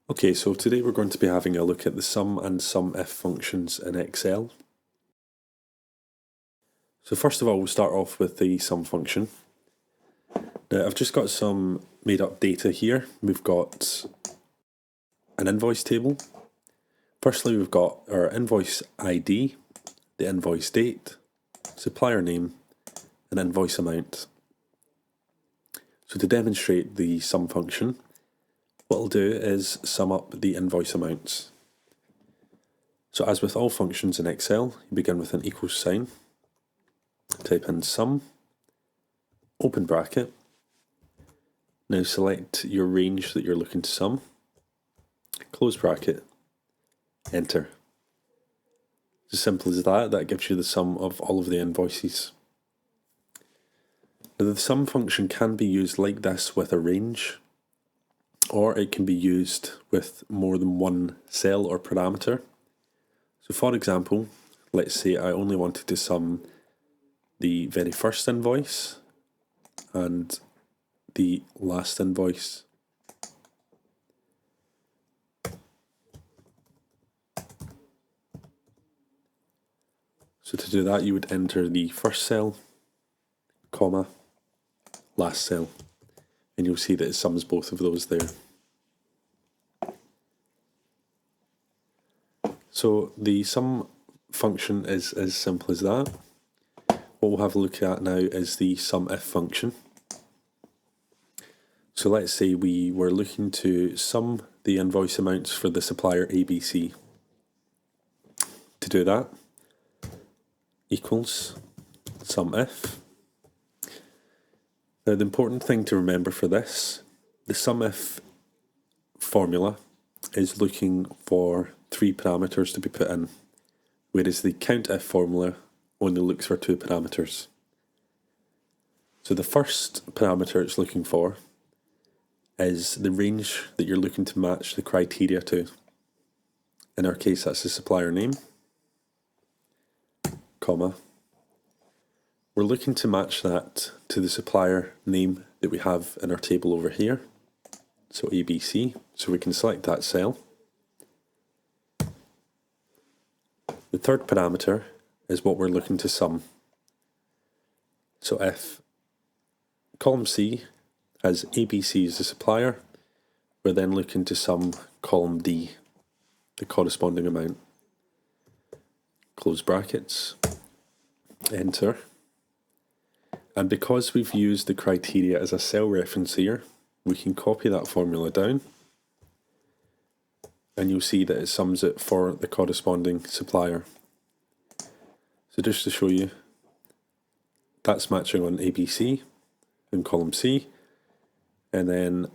Okay, so today we're going to be having a look at the sum and SUMIF functions in Excel. So first of all, we'll start off with the sum function. Now, I've just got some made up data here. We've got an invoice table. Firstly, we've got our invoice ID, the invoice date, supplier name, and invoice amount. So to demonstrate the sum function, what I'll do is sum up the invoice amounts. So as with all functions in Excel, you begin with an equal sign, type in sum, open bracket. Now select your range that you're looking to sum, close bracket, enter. It's as simple as that. That gives you the sum of all of the invoices. Now the sum function can be used like this with a range, or it can be used with more than one cell or parameter. So for example, let's say I only wanted to sum the very first invoice and the last invoice. So to do that, you would enter the first cell, comma, last cell, and you'll see that it sums both of those there. So the sum function is as simple as that. What we'll have a look at now is the SUMIF function. So let's say we were looking to sum the invoice amounts for the supplier ABC. To do that, equals SUMIF. Now the important thing to remember for this, the SUMIF formula is looking for 3 parameters to be put in, whereas the COUNTIF formula only looks for 2 parameters. So the first parameter it's looking for is the range that you're looking to match the criteria to. In our case, that's the supplier name, comma. We're looking to match that to the supplier name that we have in our table over here, so ABC, so we can select that cell. The third parameter is what we're looking to sum. So if column C has ABC as the supplier, we're then looking to sum column D, the corresponding amount. Close brackets, enter. And because we've used the criteria as a cell reference here, we can copy that formula down, and you'll see that it sums it for the corresponding supplier. So just to show you, that's matching on ABC in column C, and then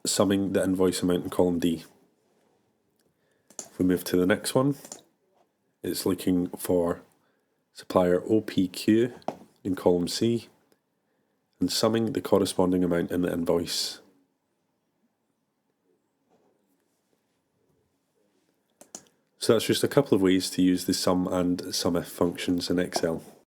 summing the invoice amount in column D. If we move to the next one, it's looking for supplier OPQ in column C and summing the corresponding amount in the invoice. So that's just a couple of ways to use the sum and SUMIF functions in Excel.